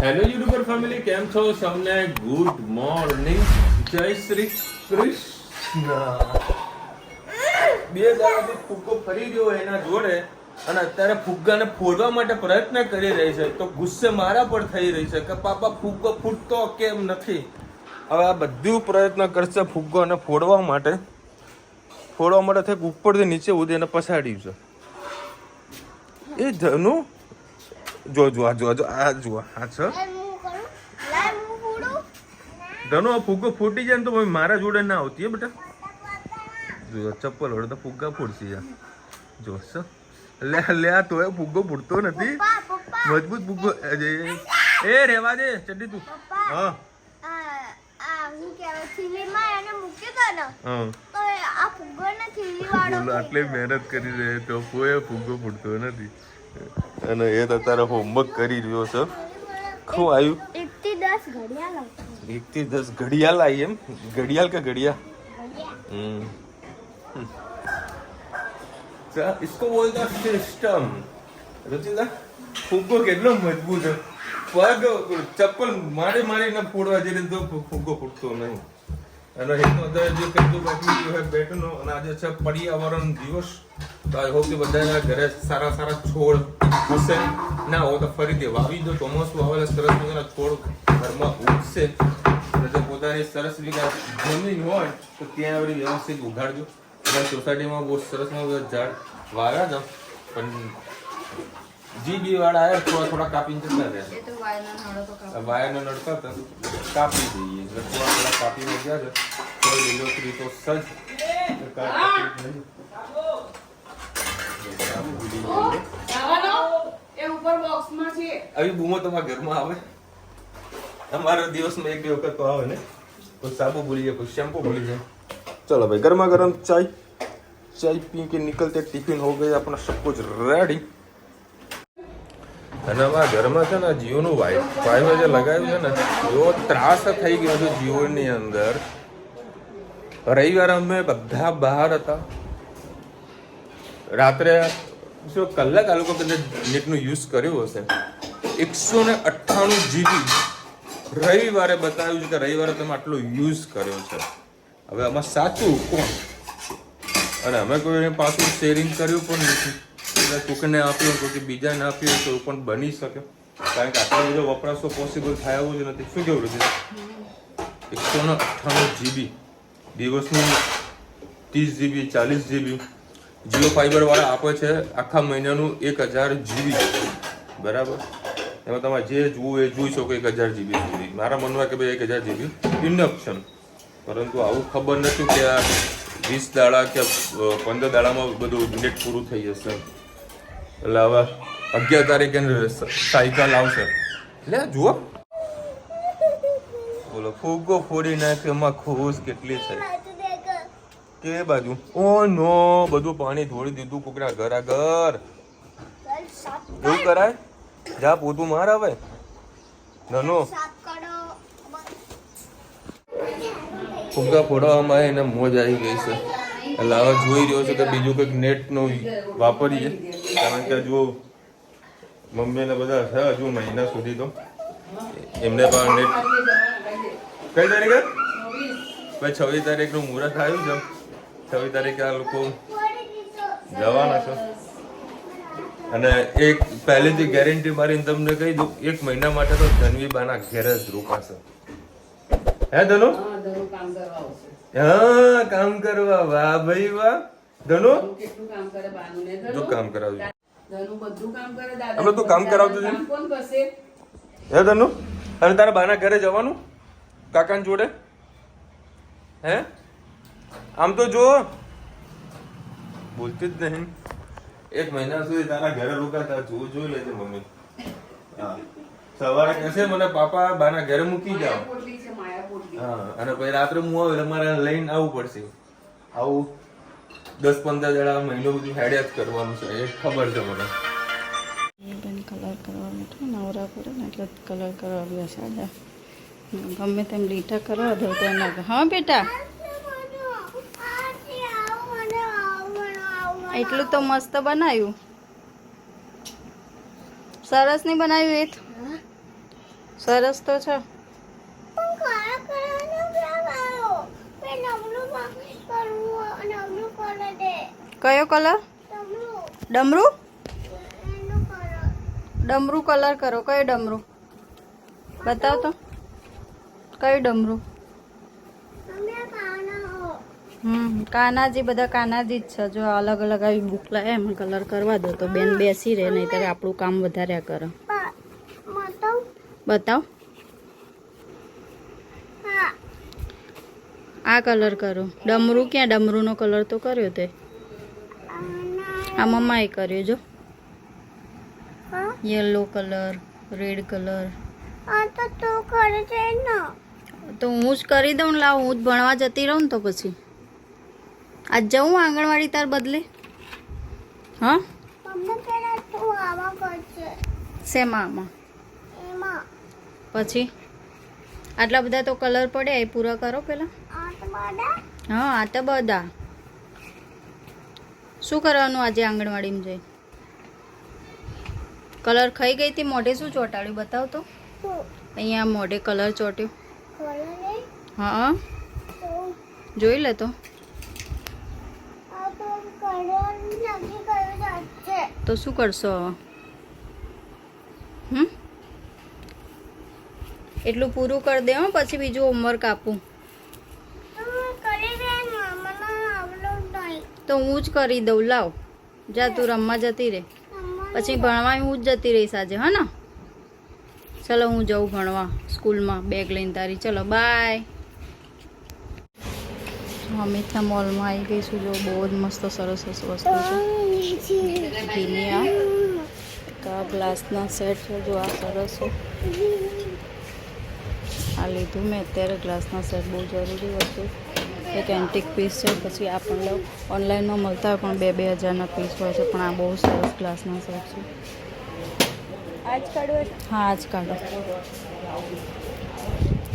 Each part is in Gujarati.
હેલો યુટ્યુબર ફેમિલી, કેમ છો? સૌને ગુડ મોર્નિંગ, જય શ્રી કૃષ્ણ. બે દાડાથી ફુગ્ગો ફરી ગયો એના જોડે અને અત્યારે ફુગ્ગાને ફોડવા માટે પ્રયત્ન કરી રહી છે. તો ગુસ્સે મારા પર થઈ રહી છે કે પાપા ફુગ્ગો ફૂટતો કેમ નથી. હવે આ બધું પ્રયત્ન કરશે ફુગ્ગોને ફોડવા માટે થઈને ઉપરથી નીચે ઉડી એને પછાડ્યું છે. એ ધનુ જો આ છે ધનો. આ ફુગ્ગો ફૂટી જાય ને તો મારા જોડે ના આવતી હે બેટા. જો ચપ્પલ વડે તો ફુગ્ગા ફૂટશે યાર. જો લે તો એ ફુગ્ગો ફૂટતો નથી. મજબૂત ફુગ્ગો એ રેવા દે ચડ્ડી તું. હા આટલી મહેનત કરી રહી તો કોઈ ફુગ્ગો ફૂટતો નથી. અને એ તો તારે હોમવર્ક કરી રહ્યો છે. શું આવ્યું? 1 થી 10 ઘડિયાળ આવી. એમ ઘડિયાળ કે ઘડિયાળ? इसको बोलता सिस्टम. રચિતા, ફુગ્ગો કેટલો મજબૂત છે. પગ ચપ્પલ મારીને ફોડવા જઈને તો ફુગ્ગો ફૂટતો નહીં. અને એ તો જે કીધું બાકી બેઠનો. અને આજે છે પર્યાવરણ દિવસ. તો આઈ હોપ કે બધાના ઘરે સારા છોડ હશે. ના હોય તો ફરીથી વાવી દો. ચોમાસું આવેલા સરસ મજાના છોડ ઘરમાં ઉગશે. જો પોતાની સરસ જમીન હોય તો ત્યાં આગળ વ્યવસ્થિત ઉગાડજો. અમારી સોસાયટીમાં બહુ સરસ ઝાડ વાવ્યા હતા, પણ જીબી વાળા આવ્યા થોડા કાપીને જતા રહ્યા. વાયરના નડકા હતા, કાપી દઈએ એટલે થોડા કાપીને ગયા છે. તો લીલોતરી તો સજ આવી બૂમો તમારા ઘરમાં આવે. અમારા દિવસમાં 1-2 વખત તો આવે ને. કોઈ સાબુ ભૂલી જાય, કોઈ શેમ્પુ ભૂલી જાય. चलो भाई, गर्मा गर्म चाय पी के निकलते. टिफिन हो गया अपना, सब कुछ रेडी. અને આ ઘરમાં છે ને જીઓનું વાઈફાઈ જે લગાવ્યું છે ને, એવો ત્રાસ થઈ ગયો છે જીઓની અંદર. રવિવારે અમે બધા બહાર હતા. રાત્રે શું કલાક આ લોકો નેટનો યુઝ કર્યો હશે. 198 GB રવિવારે બતાવ્યું છે કે રવિવારે તમે આટલો યુઝ કર્યો છે. હવે આમાં સાચું કોણ? અને અમે કોઈ પાછું શેરિંગ કર્યું પણ નથી. કોઈને આપ્યું, કોઈ બીજાને આપ્યું તો પણ બની શકે. કારણ કે આટલો બધો વપરાશો પોસિબલ થાય એવું જ નથી. શું કેવું છે? 198 GB દિવસનું 30 GB 40 GB જીઓ ફાઈબર વાળા આપે છે. આખા મહિનાનું 1000 GB બરાબર. એમાં તમારે જે જોવું એ જોઈ શકો 1000 GB સુધી. મારા મનમાં કે ભાઈ 1000 GB ઇનફ છે. પરંતુ આવું ખબર નથી કે આ 20 દાડા કે 15 દાડામાં બધું નેટ પૂરું થઈ જશે. એટલે હવે 11 તારીખે સાયકલ આવશે. એટલે જુઓ, બોલો ફુગ્ગો ફોડી નાખે એમાં ખુશ કેટલી છે. કે બાજુ ઓ નો બધું પાણી ધોળી દીધું કોકના ઘર આગળ. એવું કરાય? જા પોતું માર આવે નાનો. ફુગ્ગા ફોડવામાં એને મોજ આવી ગઈ છે. એટલે હવે જોઈ રહ્યો છે કે બીજું કંઈક નેટનો વાપરીએ. કારણ કે જો મમ્મીને બધા છે હજુ મહિના સુધી તો એમને પણ નેટ. કઈ તારીખે? ભાઈ 26 તારીખનું મુહૂર્ત આવ્યું છે. 26 તારીખે આ લોકો જવાના છે. અને એક પહેલેથી ગેરંટી મારીને તમને કહી દઉં, 1 મહિના માટે તો ધનવી બાના ઘેર જ રોકાશે. હે ધનુ? હા, કામ કરવા. વાહ ભાઈ વાહ. ધનુ જો કામ કરાવજો. આપણે તું કામ કરાવતો છે હે ધનુ? અને તારા બાના ઘરે જવાનું કાકાને જોડે? હે આમ તો જો બોલતી જ નહીં. 1 મહિના સુધી તારા ઘરે રોકાતા જોઈ લેજે મમ્મી. હા, સવારે કહેશે મને પાપા બાના ઘરે મૂકી જાઓ. હા, અને પછી રાત્રે હું આવે મારે લઈને આવવું પડશે. આવું 10-15 દાડા મહિનો બધું હેડ્યા જ કરવાનું છે. એ ખબર છે મને. કલર કરવા બેઠો નવરા પડે ને એટલે કલર કરવા બેસાડ્યા. ગમે તેમ લીટા કરવા દો તો એના. હા બેટા, એટલું તો મસ્ત બનાવ્યું. સરસ નહીં બનાવ્યું? એ સરસ તો છે. કયો કલર? ડમરું. ડમરું કલર કરો. કયો ડમરું બતાવ તો. કયું ડમરું? કાનાજી. બધા કાનાજી જ છે. જો અલગ અલગ આવી બુક લાવે એમાં કલર કરવા દો તો બેન બેસી રહે, નહીં ત્યારે આપણું કામ વધાર્યા કરે. બતાવ. આ કલર કરો. ડમરું ક્યાં? ડમરૂનો કલર તો કર્યો તે. આ મમ્માએ કર્યો જો. Yellow colour, red colour. તો હું જ કરી દઉં. લાવ, હું જ ભણવા જતી રહું ને તો પછી આજ જવું આંગણવાડી તાર બદલે. હા, શેમાં? આમાં પછી આટલા બધા તો કલર પડ્યા, એ પૂરા કરો પેલા. હા, આ તો બધા. શું કરવાનું આજે આંગણવાડીમાં જઈ? કલર ખાઈ ગઈ હતી. મોઢે શું ચોંટાડ્યું બતાવ તો. અહીંયા મોઢે કલર ચોટ્યો. હા, જોઈ લે તો. તો શું કરશો હવે? એટલું પૂરું કરી દે. પછી બીજું હોમવર્ક આપું તો હું જ કરી દઉં. લાવ, જા તું રમવા જતી રહે. પછી ભણવા હું જ જતી રહીશ આજે. હા ને? ચલો હું જાઉં ભણવા સ્કૂલમાં બેગ લઈને તારી. ચલો બાય. અમિતના મોલમાં આવી ગઈશું. જો બહુ જ મસ્ત સરસ વસ્તુ છે. ઘીની આ ગ્લાસના સેટ છે. જો આ સરસ છે. આ લીધું મેં અત્યારે. ગ્લાસના સેટ બહુ જરૂરી વસ્તુ. એક એન્ટિક પીસ છે. પછી આ પણ લો. ઓનલાઈનમાં મળતા હોય પણ 2,000-2,000ના પીસ હોય છે. પણ આ બહુ સરસ ગ્લાસના સેટ છે. આજ કાઢો? હા, આજ કાઢો.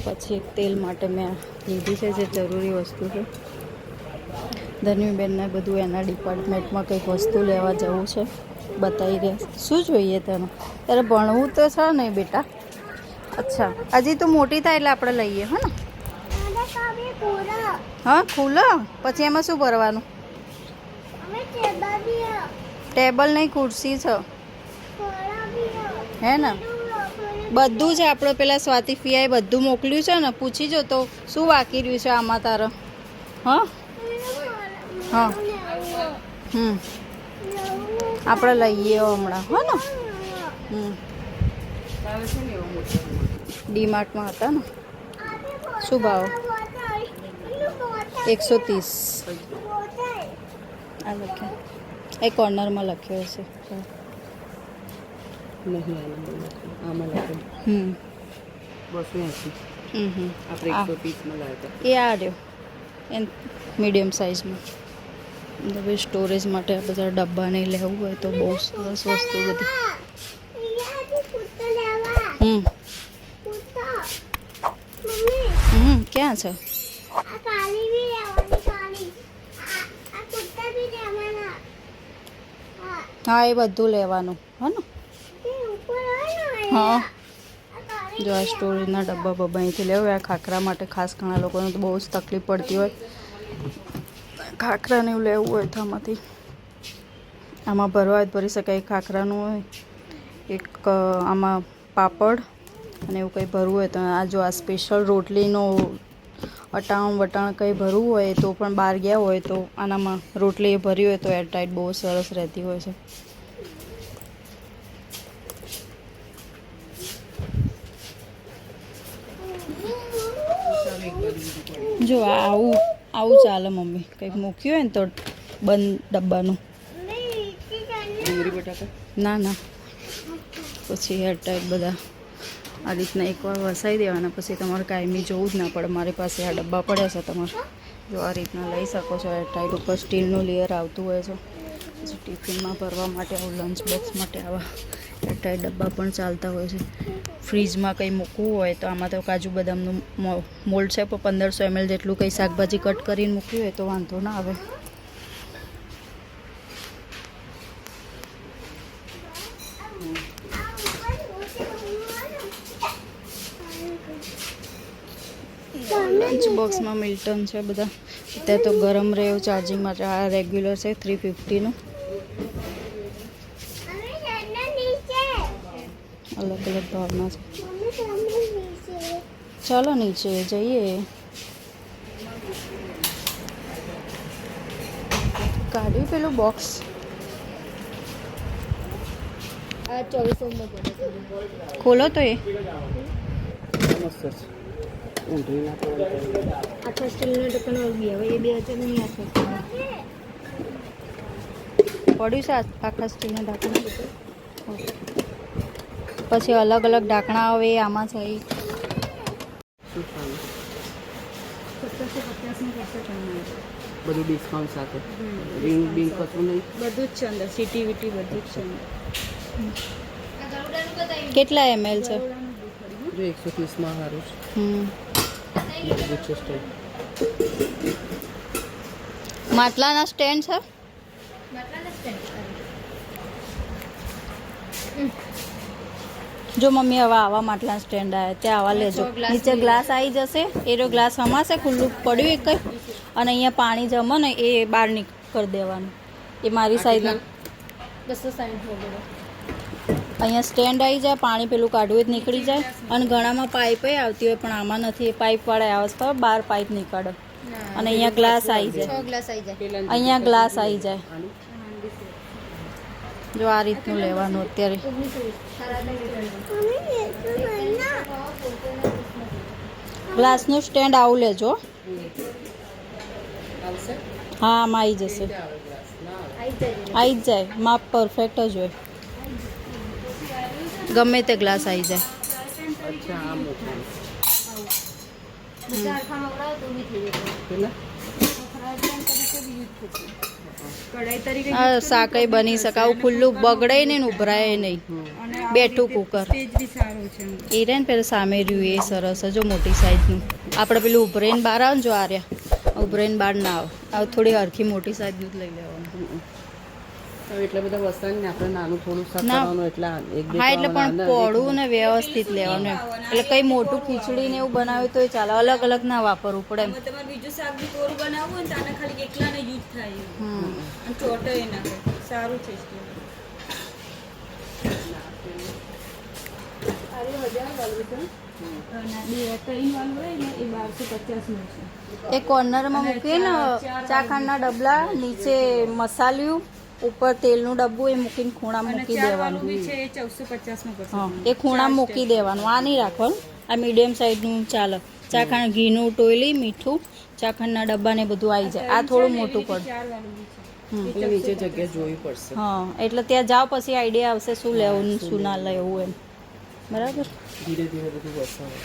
પછી એક તેલ માટે મેં લીધી છે, જે જરૂરી વસ્તુ છે. ધન્વીબેનને બધું એના ડિપાર્ટમેન્ટમાં કંઈક વસ્તુ લેવા જવું છે. બતાવી રહ્યા. શું જોઈએ તને? તારે ભણવું તો છે નહીં બેટા? અચ્છા, હજી તું મોટી થાય એટલે આપણે લઈએ. હા ને? હા, ખુલ્લો. પછી એમાં શું ભરવાનું? ટેબલ નહીં, ખુરશી છે. હે ને? બધું છે. આપણે પેલા સ્વાતિ ફિયાએ બધું મોકલ્યું છે ને. પૂછી જો તો શું બાકી રહ્યું છે આમાં તારે. હા હા, આપણે લઈએ હમણાં. હો ને? ડીમાર્ટમાં હતા ને. શું ભાવ? 130. આ લખ્યા. એ કોર્નરમાં લખ્યો હશે. એ આ રહ્યો એ મીડિયમ સાઇઝમાં. હવે સ્ટોરેજ માટે આ બધા ડબ્બા નહીં લેવું હોય તો બહુ સરસ વસ્તુ બધી. ક્યાં છે? હા, એ બધું લેવાનું. હો ને? હા, જો આ સ્ટોરેજના ડબ્બા બબ્બા અહીંથી લેવું. આ ખાખરા માટે ખાસ ઘણા લોકોને તો બહુ જ તકલીફ પડતી હોય. ખાખરાને એવું લેવું હોય તો આમાંથી આમાં ભરવા હોય ભરી શકાય. ખાખરાનું હોય એક. આમાં પાપડ અને એવું કંઈ ભરવું હોય તો આ જો આ સ્પેશિયલ રોટલીનો અટાણ વટાણ કંઈ ભરવું હોય તો પણ બહાર ગયા હોય તો આનામાં રોટલી ભરી હોય તો એરટાઈટ બહુ સરસ રહેતી હોય છે. જો આવું આવું ચાલે મમ્મી. કંઈક મૂક્યું હોય ને તો બંધ ડબ્બાનું. ના ના, પછી એરટાઈટ બધા આ રીતના એકવાર વસાવી દેવાના. પછી તમારે કાયમી જોવું જ ના પડે. મારી પાસે આ ડબ્બા પડ્યા છે. તમારે જો આ રીતના લઈ શકો છો. એરટાઈટ ઉપર સ્ટીલનું લેયર આવતું હોય છે. પછી ટિફિનમાં ભરવા માટે આવું લંચ બોક્સ માટે આવા એરટાઈટ ડબ્બા પણ ચાલતા હોય છે. ફ્રીજમાં કંઈ મૂકવું હોય તો આમાં તો કાજુ બદામનું મોલ્ડ છે. પણ 1500 ml જેટલું કંઈ શાકભાજી કટ કરીને મૂક્યું હોય તો વાંધો ના આવે. લંચ બોક્સમાં મિલ્ટન છે બધા. અત્યારે તો ગરમ રહે એવું ચાર્જિંગ માટે. આ રેગ્યુલર છે 350નું. અલગ અલગ ભાવના છે. ચાલો નીચે જઈએ. કાઢ્યું પેલું બોક્સ. ખોલો તો એ આખા સ્ટીલનો ઢક્કન બી આવે એ 2000 ની આસપાસ પડ્યું છે આખા સ્ટીલના ઢાંકણા. પછી અલગ અલગ ઢાંકણા આવે એ આમાં છે. 1750 બધું ડિસ્કાઉન્ટ સાથે રિંગ બિંગ કશું નહીં, બધું જ છે અંદર. સીટી વીટી બધું જ છે અંદર. કેટલા ml છે? જો 130માં સારું છે. માટલાના સ્ટેન્ડ છે. જો મમ્મી હવે આવા માટલા સ્ટેન્ડ આવ્યા ત્યાં આવા લેજો. નીચે ગ્લાસ આવી જશે. એનો ગ્લાસ હમાશે ખુલ્લું પડ્યું એક જ. અને અહીંયા પાણી જમો ને એ બહાર કરી દેવાનું. એ મારી સાઈઝના 260 અહીંયા સ્ટેન્ડ આવી જાય. પાણી પેલું કાઢવું જ નીકળી જાય. અને ઘણામાં પાઇપે આવતી હોય પણ આમાં નથી. પાઇપવાળા આવે છે ખબર, બહાર પાઇપ નીકળે. અને અહીંયા ગ્લાસ આવી જાય. 6 ગ્લાસ આવી જાય. અહીંયા ગ્લાસ આવી જાય. જો આ રીતનું લેવાનું અત્યારે. ગ્લાસનું સ્ટેન્ડ આવું લેજો. હા આમાં આવી જશે. આવી જ જાય. માપ પરફેક્ટ જ હોય. ગમે તે ગ્લાસ આવી જાય. અચ્છા આ મોટા બધા આખા મગડાવો તો બી થઈ જાય. પેલા કઢાઈ તરીકે આ શાકઈ બની શકે. આવું ખુલ્લું બગડે નહીં ને ઉભરાય નહીં. બેઠું કુકર તેજ બી સારું છે. એ રહે ને પેલું સામે રહ્યું એ સરસ છે. જો મોટી સાઈઝનું. આપણે પેલું ઉભરાઈને બહાર આવે ને જો આ રહ્યા ઉભરાઈને બહાર ના આવે. આવું થોડી હરખી મોટી સાઈઝનું જ લઈ લેવાનું. એટલા બધા વસ્તુ ને આપણે નાનું થોડું શાક ના. કરવાનું એટલે એક બે હા એટલે પણ પોળું ને વ્યવસ્થિત લેવાનું એમ. એટલે કઈ મોટું ખીચડી ને એવું બનાવ્યું તો ચાલે. અલગ અલગ ના વાપરવું પડે એમ. તમારે બીજું શાક બી કોરું બનાવવું હોય ને તો આને ખાલી એકલાને યુઝ થાય અને ચોટે ના થાય. સારું છે સ્ટીલ. એ કોર્નરમાં મૂકીએ ને ચાખાંડના ડબલા, નીચે મસાલિયું, ઉપર તેલનું ડબ્બું એ મૂકીને ખૂણામાં મૂકી દેવાનું. છે એ 1450 હા એ ખૂણામાં મૂકી દેવાનું. આ નહીં રાખવાનું. આ મીડિયમ સાઈઝનું ચાલે. ચાખાંડ ઘીનું ટોયલી, મીઠું, ચાખાંડના ડબ્બા ને બધું આવી જાય. આ થોડું મોટું પડે. એટલે નીચે જગ્યા જોવી પડશે. હા એટલે ત્યાં જાઓ પછી આઈડિયા આવશે શું લેવું ને શું ના લેવું એમ. બરાબર. ધીરે ધીરે બધું વસાવે.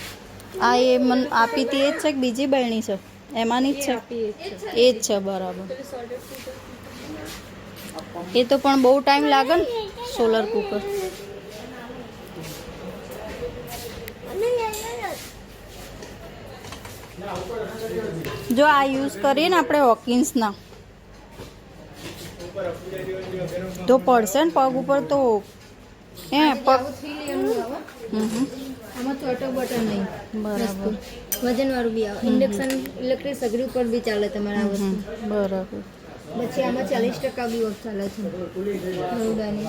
આ એ મને આપી હતી એ જ છે કે બીજી બહેણી છે? એમાંની જ છે. એ જ છે બરાબર. એ તો પણ બહુ ટાઈમ લાગે ને સોલર કુકર. જો આ યુઝ કરીએ ને આપણે હોકિન્સના તો પડશે ને પગ ઉપર તો હે પગ. આમાં ચોટો બટન નહીં. બરાબર વજન વાળું બી આવે. ઇન્ડક્શન ઇલેક્ટ્રિક સગડી ઉપર બી ચાલે તમારા આ વસ્તુ. બરાબર. પછી આમાં 40% બી ઓફ ચાલે છે. નવડાની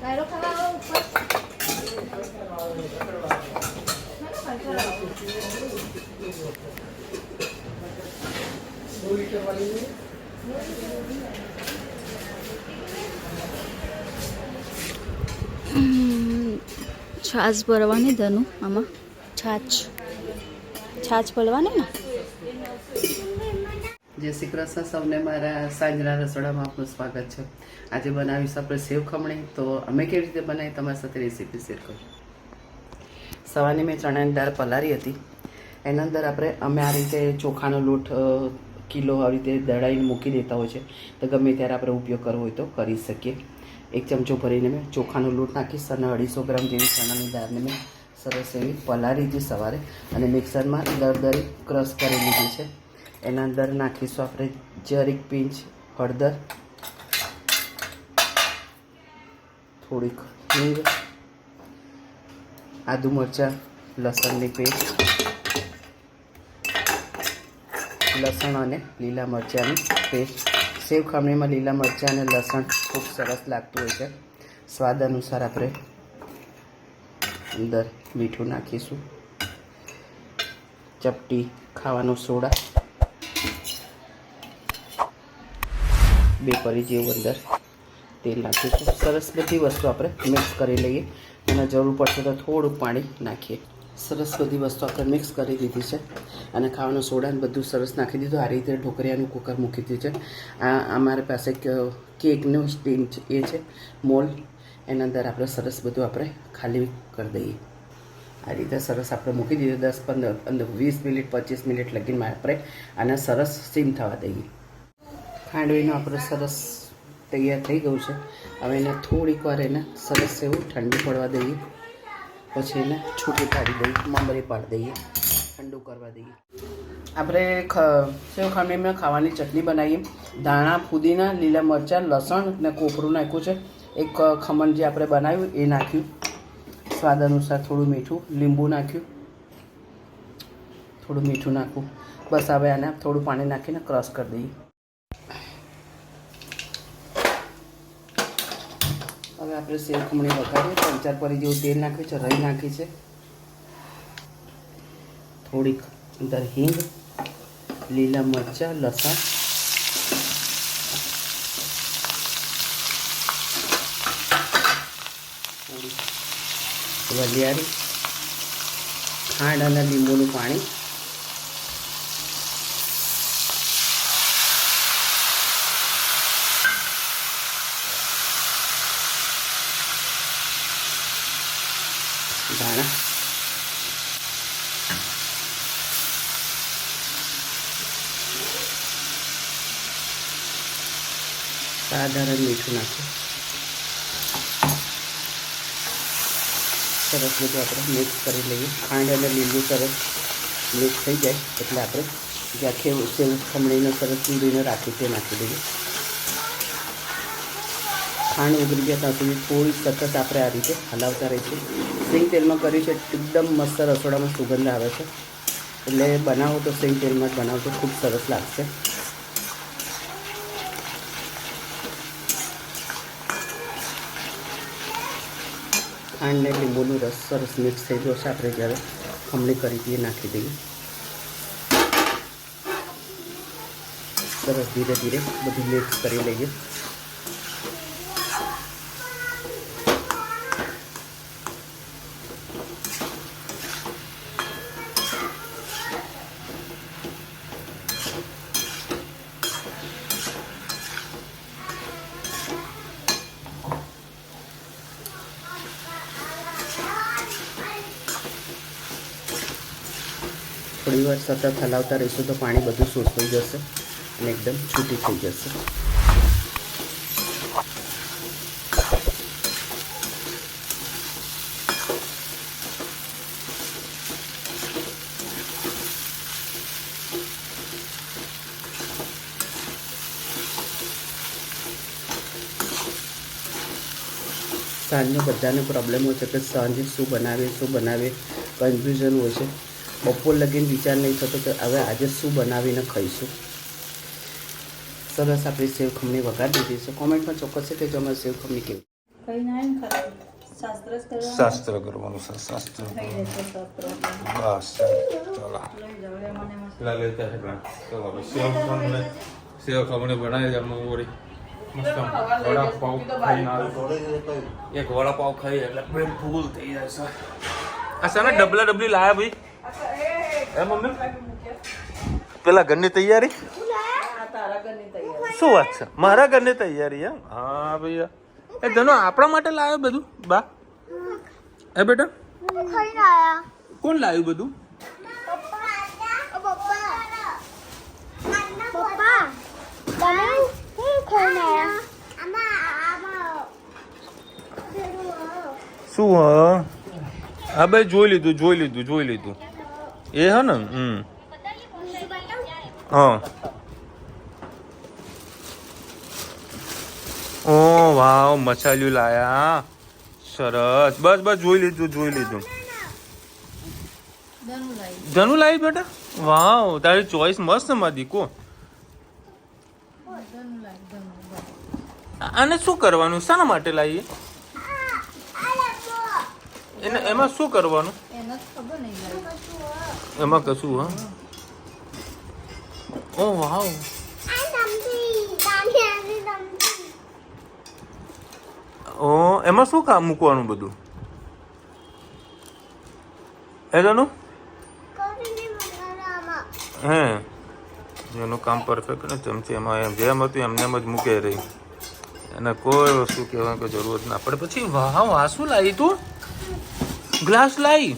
તારો ખાવા આવો ઉપર. છાશ ભરવાની ધનું આમાં. છાશ ભરવાની ને. જય શ્રી કૃષ્ણ સૌને. મારા સાંજના રસોડામાં આપનું સ્વાગત છે. આજે બનાવીશું આપણે સેવ ખમણી. તો અમે કેવી રીતે બનાવી તમારી સાથે રેસીપી શેર કરું. સવારની મેં ચણાની દાળ પલાળી હતી. એના અંદર અમે આ રીતે ચોખાનો લોટ કિલો આવી રીતે દળાઈને મૂકી દેતા હોય છે. તો ગમે ત્યારે આપણે ઉપયોગ કરવો હોય તો કરી શકીએ. 1 ચમચો ભરીને મેં ચોખાનો લોટ નાખીશ અને 250 ગ્રામ જેવી ચણાની દાળને મેં સરસ એવી પલાળી હતી સવારે અને મિક્સરમાં દરદરી ક્રશ કરી લીધી છે. એના અંદર નાખીશું આપણે જરીક પિંચ હળદર, થોડીક હિંગ, આદુ મરચાં લસણની પેસ્ટ, લસણ અને લીલા મરચાંની પેસ્ટ. સેવ ખમણીમાં લીલા મરચાં અને લસણ ખૂબ સરસ લાગતું હોય છે. સ્વાદ અનુસાર આપણે અંદર મીઠું નાખીશું, ચપટી ખાવાનો સોડા, 2 પરી જેવું અંદર તેલ નાખીશું. સરસ બધી વસ્તુ આપણે મિક્સ કરી લઈએ અને જરૂર પડશે તો થોડુંક પાણી નાખીએ. સરસ બધી વસ્તુ આપણે મિક્સ કરી દીધી છે અને ખાવાનું સોડા ને બધું સરસ નાખી દીધું. આ રીતે ઢોકળિયાનું કુકર મૂકી દીધું છે. આ અમારી પાસે કેકનું સ્ટીમ એ છે મોલ્ડ, એના અંદર આપણે સરસ બધું આપણે ખાલી કરી દઈએ. આ રીતે સરસ આપણે મૂકી દીધું. 10-15 20 મિનિટ 25 મિનિટ લગીને આપણે આને સરસ સ્ટીમ થવા દઈએ. ખાંડવીનું આપણે સરસ તૈયાર થઈ ગયું છે. હવે એને થોડીક વાર એને સરસ એવું ઠંડુ પડવા દઈએ, પછી એને છૂટી પાડી દઈએ, મમરી પાડી દઈએ, ઠંડુ કરવા દઈએ. આપણે સેવ ખમણીમાં ખાવાની ચટણી બનાવીએ. ધાણા, ફુદીના, લીલા મરચાં, લસણ ને કોપરું નાખ્યું છે. એક ખમણ જે આપણે બનાવ્યું એ નાખ્યું. સ્વાદ અનુસાર થોડું મીઠું, લીંબુ નાખ્યું, થોડું મીઠું નાખવું. બસ હવે આને થોડું પાણી નાખીને ક્રશ કરી દઈએ. હવે આપણે સેવ ખમણી વઘારીએ. 3-4 પરી જેવું તેલ નાખ્યું છે, રાઈ નાખી છે, થોડીક અંદર હિંગ, લીલા મરચાં, લસણ, થોડી વલિયારી, ખાંડ અને લીંબુનું પાણી, ધાણા, સાધારણ મીઠું નાખ્યું. સરસ બધું આપણે મિક્સ કરી લઈએ. ખાંડ અને લીંબુ સરસ મિક્સ થઈ જાય એટલે આપણે જે આખી સેવ ખમણીને સરસ ચૂરીને રાખી તે નાખી દઈએ. ખાંડ ઉગરી ગયા ત્યાં સુધી થોડી સતત આપણે આ રીતે હલાવતા રહીશું. સિંગ તેલમાં કર્યું છે, એકદમ મસ્ત રસોડામાં સુગંધ આવે છે. એટલે બનાવો તો સિંગ તેલમાં જ બનાવજો, ખૂબ સરસ લાગશે. ખાંડ ને લીંબુનું રસ સરસ મિક્સ થઈ ગયો છે. આપણે જ્યારે ખમણી કરી દઈએ નાખી દઈએ. સરસ ધીરે ધીરે બધું મિક્સ કરી લઈએ. થોડી વાર સતત હલાવતા રહીશું તો પાણી બધું શોષાઈ જશે અને એકદમ છૂટી થઈ જશે. સાંજનો બધાને પ્રોબ્લેમ હોય છે કે સાંજે શું બનાવીએ કન્ફ્યુઝન હોય છે. બપોર લગીને વિચાર નહીં થતો કે હવે આજે શું બનાવીને ખાઈશું. સરસ આપણી સેવ ખમણી વઘારી દીધી છે. કોમેન્ટમાં ચોક્કસ કે જો અમારી સેવ ખમણી કેવી. શાસ્ત્ર કરવાનું છે, શાસ્ત્ર. બસ ચાલો પેલા લેતા છે પેલા. ચલો સેવ ખમણી બનાવી દે. મોરી મસ્ત વડાપાવ ખાઈને આવ્યો. એક વડાપાવ ખાઈ એટલે પેટ ફૂલ થઈ જાય છે. આ સામે ડબલી લાયા ભાઈ. એ મમ્મી પેલા ઘરની તૈયારી શું વાત છે? મારા ઘરની તૈયારી એમ? હા ભૈયા. એ ધનો આપણા માટે લાવ્યો બધું બા? એ બેટા કોણ લાવ્યું બધું? શું હા ભાઈ જોઈ લીધું એ હે ને. હા. ઓ વાવ મસાલ્યું લાયા સરસ. બસ જોઈ લીધું ધનુ લાવી બેટા? વાવ, તારી ચોઈસ મસ્ત માં દીકો. આને શું કરવાનું? શાના માટે લાવીએ? એમાં શું કરવાનું? એમાં કશું? હા. ઓ વાવ, ઓ એમાં શું કામ મૂકવાનું બધું? એનું હે એનું કામ પરફેક્ટ ને ચમચી એમાં જેમ હતું એમને એમ જ મૂકે રહી, એને કોઈ વસ્તુ કહેવાની કોઈ જરૂરત ના પડે. પછી વાવ, આ શું લાવી તું? ગ્લાસ લાવી?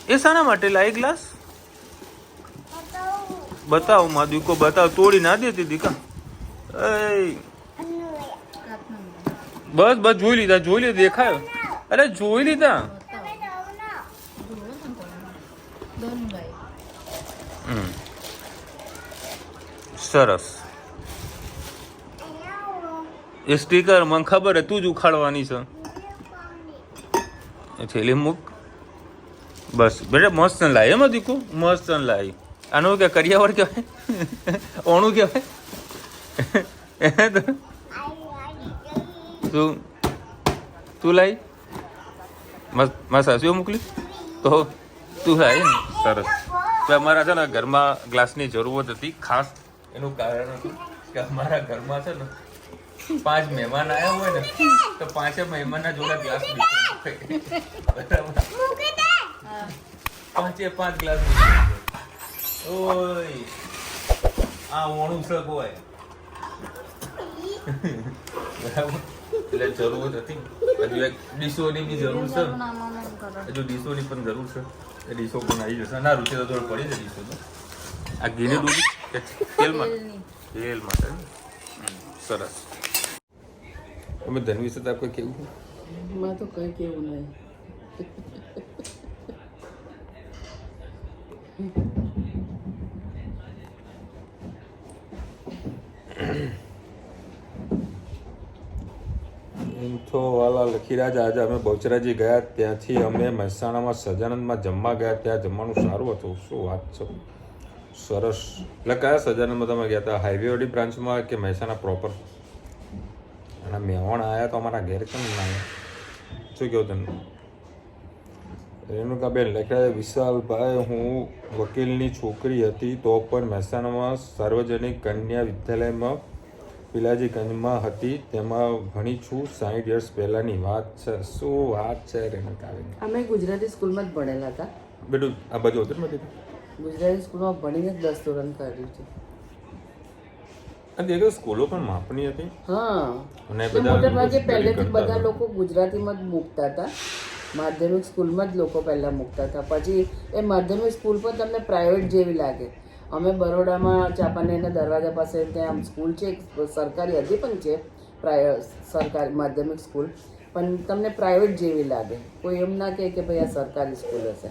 એ શાના માટે લાવી ગ્લાસ? બતાવ માં દીકો, બતાવ. તોડી ના દેતી દીકા. બસ બસ, જોઈ લીધા દેખાયો. અરે જોઈ લીધા. સરસ. એ સ્ટીકર મને ખબર હે, તું જ ઉખાડવાની છે. થેલી મૂક. બસ બેટા, મસ્ત લાવી એમાં દીકુ, મસ્ત લાવી. આનું કે કરિયાવર કહેવાય? ઓણું કહેવાય? તું લાવી? મારા સાસુએ મોકલી તો તું લાવી ને? સરસ. અમારા છે ને ઘરમાં ગ્લાસની જરૂરત હતી, ખાસ એનું કારણ હતું કે અમારા ઘરમાં છે ને 5 મહેમાન આવ્યા હોય ને તો 5 મહેમાનના જોડે ગ્લાસ બરાબર, 5 ગ્લાસ. ઓય આ ઓણું છે કોઈ બરાબર, એટલે જરૂર હતી. હજુ એક ડીશોની બી જરૂર છે, હજુ ડીશોની પણ જરૂર છે. એ ડીશો પણ આવી જશે. ના રૂચે તો થોડું પડી છે ડીશો તો. આ ઘીની ડૂબી તેલમાં માટે સરસ. અમે ધનવી સાથે કોઈ કેવું? માં તો કઈ કેવું નહીં. તો વાલા લખીરાજ, આજે અમે બહુચરાજી ગયા, ત્યાંથી અમે મહેસાણામાં સજાનંદમાં જમવા ગયા. ત્યાં જમવાનું સારું હતું. શું વાત છે, સરસ. એટલે કયા સજાનંદમાં તમે ગયા હતા? હાઈવેવાળી બ્રાન્ચમાં કે મહેસાણા પ્રોપર? અને મેવાણ આવ્યા તો અમારા ઘેર કેમ ના આવ્યા? શું કહું તમને? રેણુકાબેન લખ્યા, વિશાલભાઈ, હું વકીલની છોકરી હતી તો પણ મહેસાણામાં સાર્વજનિક કન્યા વિદ્યાલયમાં પિલાજીગંજમાં હતી, તેમાં ભણી છું. 60 યર્સ પહેલાની વાત છે. શું વાત છે રેણુકાબેન? અમે ગુજરાતી સ્કૂલમાં જ ભણેલા હતા બેટું. આ બાજુ હતું ને? ગુજરાતી સ્કૂલમાં ભણીને જ 10 ધોરણ કર્યું છે. અને એ સ્કૂલો પણ માપની હતી. હા, અને મોટા ભાગે પહેલેથી બધા લોકો ગુજરાતીમાં જ મૂકતા હતા. માધ્યમિક સ્કૂલમાં જ લોકો પહેલાં મૂકતા હતા. પછી એ માધ્યમિક સ્કૂલ પણ તમને પ્રાઇવેટ જેવી લાગે. અમે બરોડામાં ચાંપાનેરના દરવાજા પાસે ત્યાં સ્કૂલ છે, સરકારી હજી પણ છે, સરકારી માધ્યમિક સ્કૂલ, પણ તમને પ્રાઇવેટ જેવી લાગે. કોઈ એમ ના કહે કે ભાઈ આ સરકારી સ્કૂલ હશે.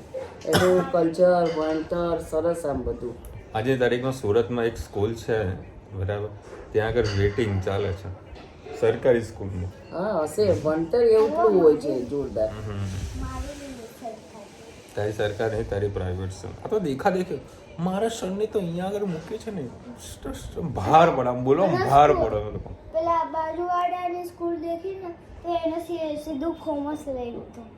એનું કલ્ચર, ભણતર સરસ. આમ બધું. આજે તારીખમાં સુરતમાં એક સ્કૂલ છે બરાબર, ત્યાં આગળ વેટિંગ ચાલે છે સરકારી સ્કૂલમાં. હા હશે, ભણતર એવું થોડું હોય છે જોરદાર. તારી સરકાર નહીં, તારી પ્રાઇવેટ છે. આ તો દેખા દેખે. મારા સરની તો અહીંયા આગળ મૂકે છે ને, ભાર પડે. બોલો, ભાર પડે. પેલા બાજુવાળાની સ્કૂલ દેખી ને તો એને સીધું કોમર્સ લઈ લીધું.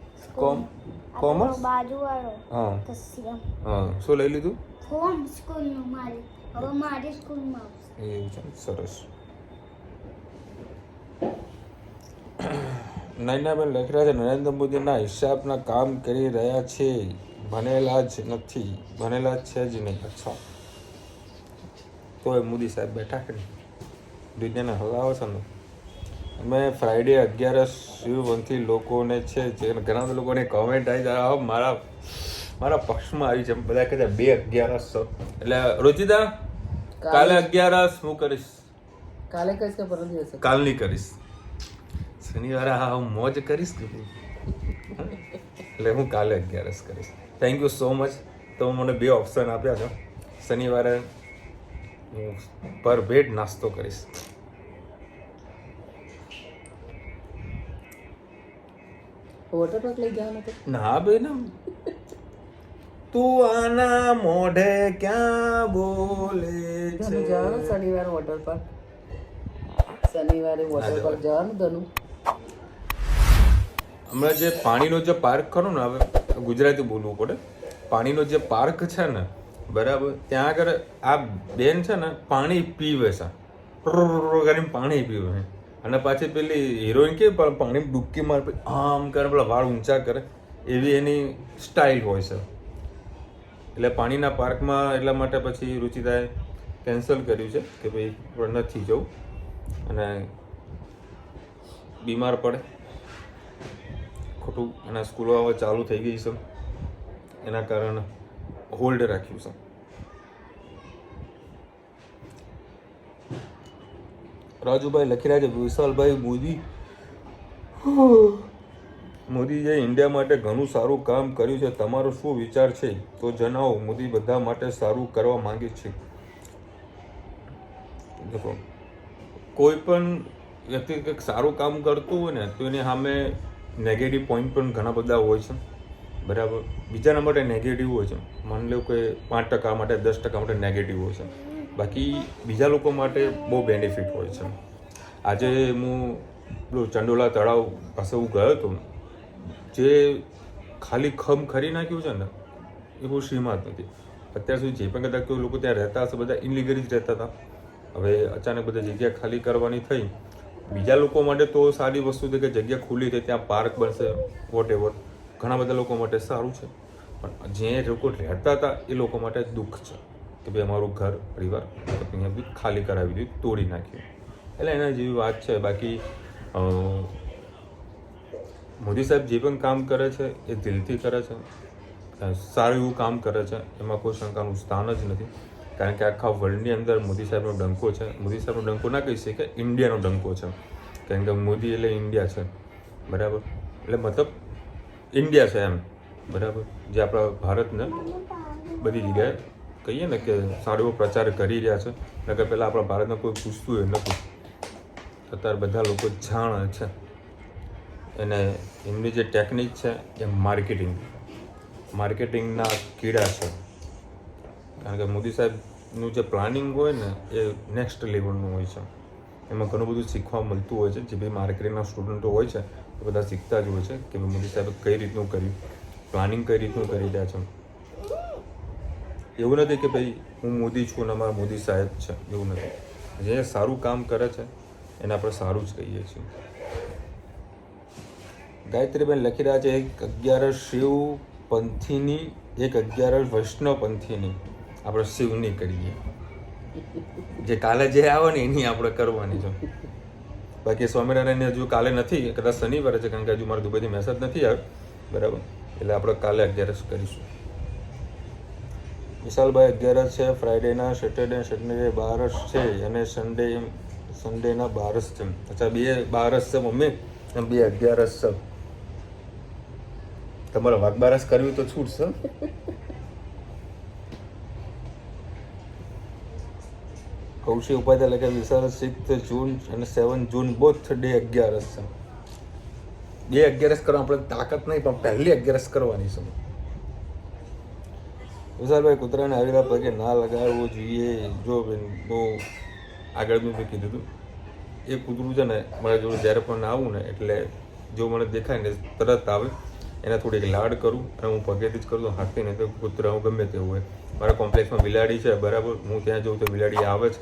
કોમર્સ બાજુવાળો હા તો સીએમ હા. શું લઈ લીધું? હોમ સ્કૂલનું મારી. હવે મારી સ્કૂલમાં આવશે. એવું છે, સરસ. નૈનાબેન લખી રહ્યા છે, નરેન્દ્ર મોદીના હિસાબના કામ કરી રહ્યા છે, ભણેલા જ નથી, ભણેલા છે જ નહીં. અચ્છા, તો એ મોદી સાહેબ બેઠા કે નહીં, દુનિયાને હલાવો છે ને. અમે ફ્રાઈડે 11 શિવવંથી લોકોને છે, જે ઘણા લોકોને કોમેન્ટ આવી જાય મારા પક્ષમાં આવી છે. બધા કહેતા 2/11 એટલે રુચિતા કાલે 11 હું કરીશ. કાલે કહીશ કે પરમ દિવસે? કાલની કરીશ. શનિવારે હા હું મોજ કરીશ કે એટલે હું કાલે 11 કરીશ. Thank you so much. તો મને 2 ઓપ્શન આપ્યા છે. શનિવારે હું પર બેડ નાસ્તો કરીશ. વોટર પાર્ક લઈ જવાનો તો ના બેન, તું આના મોઢે ક્યાં બોલે ધનુ જવાનું શનિવારે વોટર પાર્ક, શનિવારે વોટર પાર્ક જવાનું ધનુ. હમણાં જે પાણીનો જે પાર્ક ખરો ને, હવે ગુજરાતી બોલવું પડે, પાણીનો જે પાર્ક છે ને બરાબર, ત્યાં આગળ આ બેન છે ને પાણી પીવે છે, કરીને પાણી પીવે છે. અને પાછી પેલી હિરોઈન કે પાણી ડૂબકી મારે આમ કરે, પેલા વાળ ઊંચા કરે, એવી એની સ્ટાઇલ હોય છે. એટલે પાણીના પાર્કમાં એટલા માટે પછી રુચિતાએ કેન્સલ કર્યું છે કે ભાઈ નથી જવું, અને બીમાર પડે ખોટું, અને સ્કૂલો હવે ચાલુ થઈ ગઈ છે એના કારણે હોલ્ડ રાખ્યું છે. રાજુભાઈ લખી રહ્યા છે, વિશાલભાઈ મોદીએ ઇન્ડિયા માટે ઘણું સારું કામ કર્યું છે, તમારો શું વિચાર છે તો જણાવો. મોદી બધા માટે સારું કરવા માંગે છે. દેખો, કોઈ પણ વ્યક્તિ કંઈક સારું કામ કરતું હોય ને તો એની સામે નેગેટિવ પોઈન્ટ પણ ઘણા બધા હોય છે બરાબર. બીજાના માટે નેગેટિવ હોય છે, માની લો કે 5% માટે 10% માટે નેગેટિવ હોય છે, બાકી બીજા લોકો માટે બહુ બેનિફિટ હોય છે. આજે હું પેલું ચંડોલા તળાવ પાસે હું ગયો હતો, જે ખાલી ખમ ખરી નાખ્યું છે ને એ બહુ શ્રીમંત નથી. અત્યાર સુધી જે પણ કદાચ કોઈ લોકો ત્યાં રહેતા હશે બધા ઇનલીગલી જ રહેતા હતા. હવે અચાનક બધા જગ્યા ખાલી કરવાની થઈ. બીજા લોકો માટે તો સારી વસ્તુ છે કે જગ્યા ખુલ્લી થઈ, ત્યાં પાર્ક બનશે, વોટ એવર, ઘણા બધા લોકો માટે સારું છે. પણ જે લોકો રહેતા હતા એ લોકો માટે દુઃખ છે કે ભાઈ અમારું ઘર પરિવાર અહીંયા બી ખાલી કરાવી દીધું, તોડી નાખ્યું. એટલે એના જેવી વાત છે. બાકી મોદી સાહેબ જે પણ કામ કરે છે એ દિલથી કરે છે, સારું એવું કામ કરે છે, એમાં કોઈ શંકાનું સ્થાન જ નથી. કારણ કે આખા વર્લ્ડની અંદર મોદી સાહેબનો ડંકો છે. મોદી સાહેબનો ડંકો ના કહી શકે, ઇન્ડિયાનો ડંકો છે. કારણ કે મોદી એટલે ઇન્ડિયા છે બરાબર, એટલે મતલબ ઇન્ડિયા છે એમ બરાબર. જે આપણા ભારતને બધી જગ્યાએ કહીએ ને કે સારો એવો પ્રચાર કરી રહ્યા છે. નકર પહેલાં આપણા ભારતને કોઈ પૂછતું હોય નહોતું, અત્યારે બધા લોકો જાણે છે. અને એમની જે ટેકનિક છે એ માર્કેટિંગના કીડા છે. કારણ કે મોદી સાહેબનું જે પ્લાનિંગ હોય ને એ નેક્સ્ટ લેવલનું હોય છે. એમાં ઘણું બધું શીખવા મળતું હોય છે. જે ભાઈ માર્કેટિંગના સ્ટુડન્ટો હોય છે એ બધા શીખતા જ હોય છે કે ભાઈ મોદી સાહેબે કઈ રીતનું કર્યું, પ્લાનિંગ કઈ રીતનું કરી રહ્યા છે. એવું નથી કે ભાઈ હું મોદી છું અને અમારા મોદી સાહેબ છે, એવું નથી. જે સારું કામ કરે છે એને આપણે સારું જ કહીએ છીએ. ગાયત્રીબેન લખી રહ્યા છે, 11 શિવ પંથીની, 11 વૈષ્ણવ પંથીની આપણે શિવની કરીએ. જે કાલે જે આવે ને એની આપણે કરવાની છે. બાકી સ્વામિનારાયણ હજુ કાલે નથી, કદાચ શનિવારે છે, કારણ કે હજુ મારા દુબઈથી મેસેજ નથી આવ્યો બરાબર. એટલે આપણે કાલે 11 કરીશું. વિશાલભાઈ 11 છે, ફ્રાઈડેના, સેટરડે 12 છે અને સન્ડેના 12 છે. અચ્છા, 2 12 છે મમ્મી અને 2 11 છે. તમારે વાઘબારસ કરવી તો છૂટશે. કૌશિક ઉપાધ્યાય લખે, વિશાલ 6 જૂન અને 7 જૂન બોથ ડે 11 છે. 2 11 કરવા આપણે તાકાત નહીં, પણ પહેલી 11 કરવાની છે. વિશાલભાઈ, કૂતરાને આવેલા પગે ના લગાડવું જોઈએ. જો બેન, હું આગળ બી મેં કીધું હતું, એ કૂતરું છે ને મારા જોડે જ્યારે પણ આવું ને એટલે જો મને દેખાય ને તરત આવે. એને થોડીક લાડ કરું અને હું પગેથી જ કરું તો હાથથી નહીં તો કૂતરા હું ગમે તેવું હોય. મારા કોમ્પ્લેક્સમાં બિલાડી છે બરાબર, હું ત્યાં જઉં તો બિલાડી આવે છે.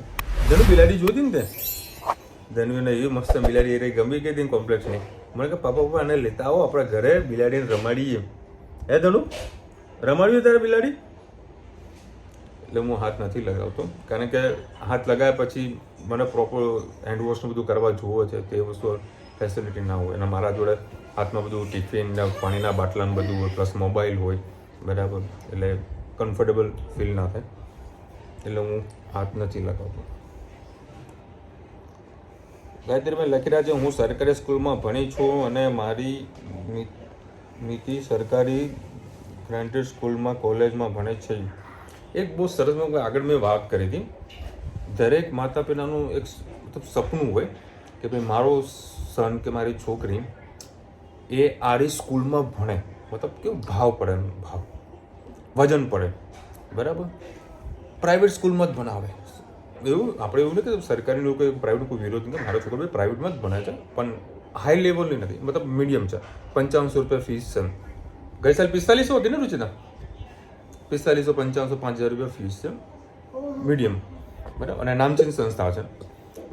ધનુ બિલાડી જોતી ને ત્યાં ધનુને એવી મસ્ત બિલાડી એ ગમી ગઈ હતી કોમ્પ્લેક્સની. મને કે પાપા એને લેતા આવો આપણા ઘરે, બિલાડીને રમાડીએ. હે ધનુ, રમાડ્યું તારે બિલાડી? એટલે હું હાથ નથી લગાવતો, કારણ કે હાથ લગાવ્યા પછી મને પ્રોપર હેન્ડવોશનું બધું કરવા જોવો છે, તે વસ્તુ ફેસિલિટી ના હોય. અને મારા જોડે હાથમાં બધું ટિફિન ને પાણીના બાટલાને બધું હોય, પ્લસ મોબાઈલ હોય બરાબર, એટલે કમ્ફર્ટેબલ ફીલ ના થાય. એટલે હું હાથ નથી લગાવતો. ગાયત્રીભાઈ લખી રહ્યા છે, હું સરકારી સ્કૂલમાં ભણી છું અને મારી નીતિ સરકારી ગ્રાન્ટેડ સ્કૂલમાં કોલેજમાં ભણે છે. એક બહુ સરસ આગળ મેં વાત કરી હતી. દરેક માતા પિતાનું એક સપનું હોય કે ભાઈ મારો સન કે મારી છોકરી એ આરી સ્કૂલમાં ભણે. મતલબ કેવું ભાવ પડે, ભાવ વજન પડે, બરાબર. પ્રાઇવેટ સ્કૂલમાં જ ભણાવે એવું, આપણે એવું નહીં કે સરકારીનું કોઈ પ્રાઇવેટ કોઈ વિરોધ નથી, મારો છોકરો પ્રાઇવેટમાં જ ભણે છે, પણ હાઈ લેવલની નથી, મતલબ મીડિયમ છે. 5500 રૂપિયા ફીસ છે. ગઈ સાલ 4500 હતી ને રુચિતા? 4500, 5500, 5000 રૂપિયા ફીસ છે, મીડિયમ, બરાબર. અને નામચીન સંસ્થા છે,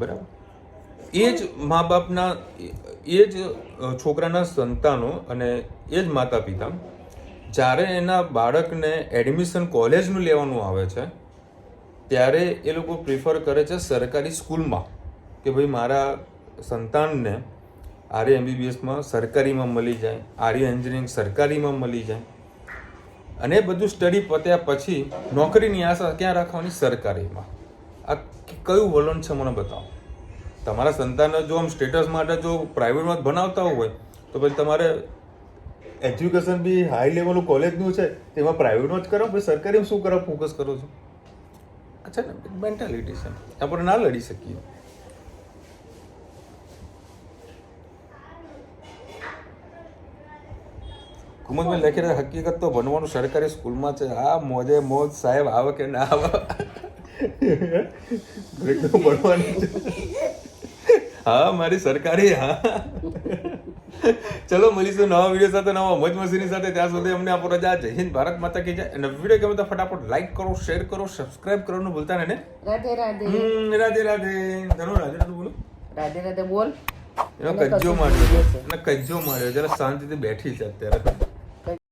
બરાબર. એ જ મા બાપના, એ જ છોકરાના સંતાનો અને એ જ માતા પિતા જ્યારે એના બાળકને એડમિશન કોલેજનું લેવાનું આવે છે ત્યારે એ લોકો પ્રિફર કરે છે સરકારી સ્કૂલમાં, કે ભાઈ મારા સંતાનને આર્ય MBBSમાં સરકારીમાં મળી જાય, આર્ય એન્જિનિયરિંગ સરકારીમાં મળી જાય, અને બધું સ્ટડી પત્યા પછી નોકરીની આશા ક્યાં રાખવાની? સરકારીમાં. આ કયું વલણ છે મને બતાવો. તમારા સંતાનને જો આમ સ્ટેટસ માટે જો પ્રાઇવેટમાં જ ભણાવતા હોય તો પછી તમારે એજ્યુકેશન બી હાઈ લેવલનું કોલેજનું છે તેમાં પ્રાઇવેટમાં જ કરો, પછી સરકારીમાં શું કરવા ફોકસ કરો છો? અચ્છા ને, મેન્ટાલિટી છે, આપણે ના લડી શકીએ. કુમુદભાઈ લખી રહ્યા, હકીકત તો ભણવાનું સરકારી સ્કૂલમાં છે. આ મોજે મોજ સાહેબ, આવે કે ના આવે, ભણવાની છે. હા મારી સરકારી. હા ચલો મળીશું નવા વિડીયો સાથે, નવા મોજ મસ્તીની સાથે. ત્યાં સુધી અમને આપો રજા. જય હિન્દ, ભારત માતા કી જય. અને વિડીયો ગમે તો ફટાફટ લાઈક કરો, શેર કરો, સબસ્ક્રાઇબ કરવાનું ભૂલતા નહીં ને. રાધે રાધે. રાધે રાધે. ધનો રાધે રાધે બોલો. રાધે રાધે બોલ. એનો કજ્જો માર્યો, જરા શાંતિથી બેઠી છે અત્યારે.